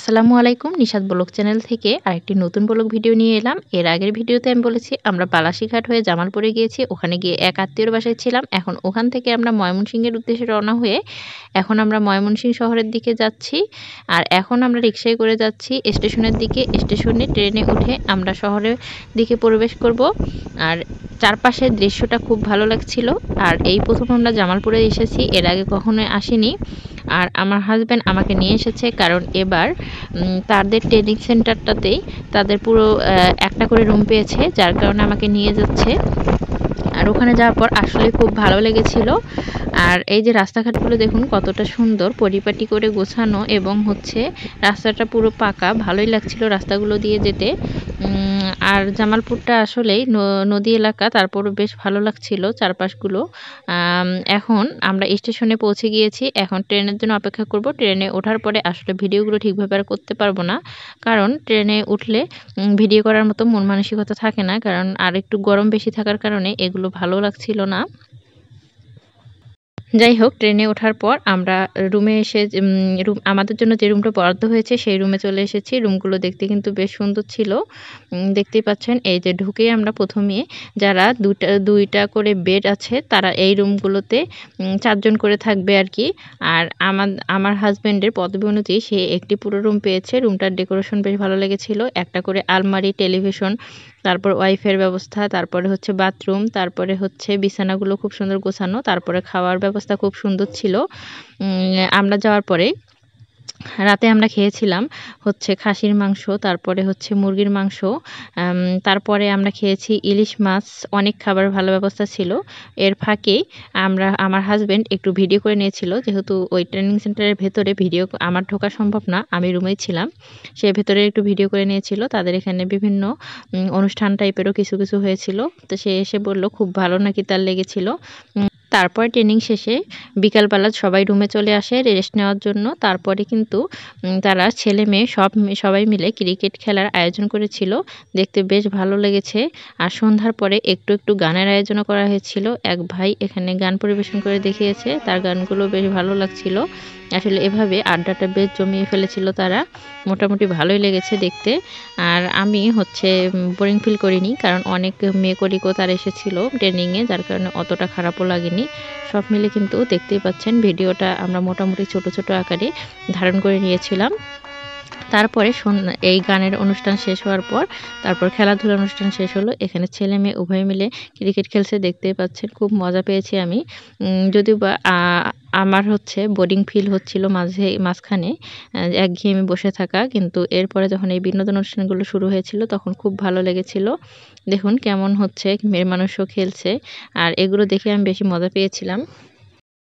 আসসালামু আলাইকুম, Nishat blog channel থেকে আরেকটি নতুন ব্লগ ভিডিও নিয়ে এলাম। এর আগের ভিডিওতে আমি বলেছি আমরা বালাসীঘাট হয়ে জামালপুরে গিয়েছি, ওখানে গিয়ে এক আত্মীয়র বাসায় ছিলাম। এখন ওখান থেকে আমরা ময়মনসিংহের উদ্দেশ্যে রওনা হয়ে এখন আমরা ময়মনসিংহ শহরের দিকে যাচ্ছি। আর এখন আমরা রিকশায় করে যাচ্ছি স্টেশনের দিকে। স্টেশনে ট্রেনে উঠে আমরা শহরের দিকে প্রবেশ করব। আর চারপাশের দৃশ্যটা খুব ভালো লাগছিল। আর এই প্রথম আমরা জামালপুরে এসেছি, এর আগে কখনোই আসিনি। আর আমার হাজব্যান্ড আমাকে নিয়ে এসেছে, কারণ এবার তাদের ট্রেনিং সেন্টারটাতেই তাদের পুরো একটা করে রুম পেয়েছে, যার কারণে আমাকে নিয়ে যাচ্ছে। আর ওখানে যাওয়ার পর আসলে খুব ভালো লেগেছিল। আর এই যে রাস্তাঘাটগুলো দেখুন কতটা সুন্দর, পরিপাটি করে গোছানো, এবং হচ্ছে রাস্তাটা পুরো পাকা, ভালোই লাগছিল রাস্তাগুলো দিয়ে যেতে। আর জামালপুরটা আসলেই নদী এলাকা, তারপরও বেশ ভালো লাগছিল চারপাশগুলো। এখন আমরা স্টেশনে পৌঁছে গিয়েছি, এখন ট্রেনের জন্য অপেক্ষা করব। ট্রেনে ওঠার পরে আসলে ভিডিওগুলো ঠিকভাবে আর করতে পারবো না, কারণ ট্রেনে উঠলে ভিডিও করার মতো মন মানসিকতা থাকে না, কারণ আর একটু গরম বেশি থাকার কারণে এগুলো ভালো লাগছিল না। যাই হোক, ট্রেনে ওঠার পর আমরা রুমে এসে আমাদের জন্য যে রুমটা বরাদ্দ হয়েছে সেই রুমে চলে এসেছি। রুমগুলো দেখতে কিন্তু বেশ সুন্দর ছিল, দেখতেই পাচ্ছেন। এই যে ঢুকেই আমরা প্রথমে যারা দুইটা করে বেড আছে, তারা এই রুমগুলোতে 4 জন করে থাকবে আর কি। আর আমার হাজব্যান্ডের পদবি অনুযায়ী সে একটি পুরো রুম পেয়েছে। রুমটার ডেকোরেশন বেশ ভালো লেগেছিল, একটা করে আলমারি, টেলিভিশন, তারপর ওয়াইফাইয়ের ব্যবস্থা, তারপরে হচ্ছে বাথরুম, তারপরে হচ্ছে বিছানাগুলো খুব সুন্দর গোছানো, তারপরে খাওয়ার ব্যবস্থা খুব সুন্দর ছিল। আমরা যাওয়ার পরে রাতে আমরা খেয়েছিলাম হচ্ছে খাসির মাংস, তারপরে হচ্ছে মুরগির মাংস, তারপরে আমরা খেয়েছি ইলিশ মাছ। অনেক খাবার ভালো ব্যবস্থা ছিল। এর ফাঁকে আমার হাজব্যান্ড একটু ভিডিও করে নিয়েছিল, যেহেতু ওই ট্রেনিং সেন্টারের ভেতরে ভিডিও আমার ঢোকা সম্ভব না, আমি রুমেই ছিলাম। সে ভেতরে একটু ভিডিও করে নিয়েছিল। তাদের এখানে বিভিন্ন অনুষ্ঠান টাইপেরও কিছু কিছু হয়েছিল, তো সে এসে বলল খুব ভালো নাকি তার লেগেছিল। তারপর ট্রেনিং শেষে বিকালবেলা সবাই রুমে চলে আসে রেস্ট নেওয়ার জন্য। তারপরে কিন্তু তারা ছেলে মেয়ে সবাই মিলে ক্রিকেট খেলার আয়োজন করেছিল, দেখতে বেশ ভালো লেগেছে। আর সন্ধ্যার পরে একটু একটু গানের আয়োজনও করা হয়েছিল। এক ভাই এখানে গান পরিবেশন করে দেখিয়েছে, তার গানগুলো বেশ ভালো লাগছিল। আসলে এভাবে আড্ডাটা বেশ জমিয়ে ফেলেছিল তারা, মোটামুটি ভালোই লেগেছে দেখতে। আর আমি হচ্ছে বোরিং ফিল করিনি, কারণ অনেক মেয়ে-কলিগও তারা এসেছিল ট্রেনিংয়ে, যার কারণে অতটা খারাপও লাগেনি। সব মিলে কিন্তু দেখতেই পাচ্ছেন ভিডিওটা আমরা মোটামুটি ছোট ছোট আকারে ধারণ করে নিয়েছিলাম। তারপরে এই গানের অনুষ্ঠান শেষ হওয়ার পর তারপর খেলাধুলার অনুষ্ঠান শেষ হলো। এখানে ছেলে মেয়ে উভয় মিলে ক্রিকেট খেলছে, দেখতেই পাচ্ছেন। খুব মজা পেয়েছি আমি। যদিও বা আমার হচ্ছে বোরিং ফিল হচ্ছিল মাঝখানে, একঘেয়েমি বসে থাকা, কিন্তু এরপরে যখন এই বিনোদন অনুষ্ঠানগুলো শুরু হয়েছিল তখন খুব ভালো লেগেছিল। দেখুন কেমন হচ্ছে মেয়ে মানুষও খেলছে, আর এগুলো দেখে আমি বেশি মজা পেয়েছিলাম।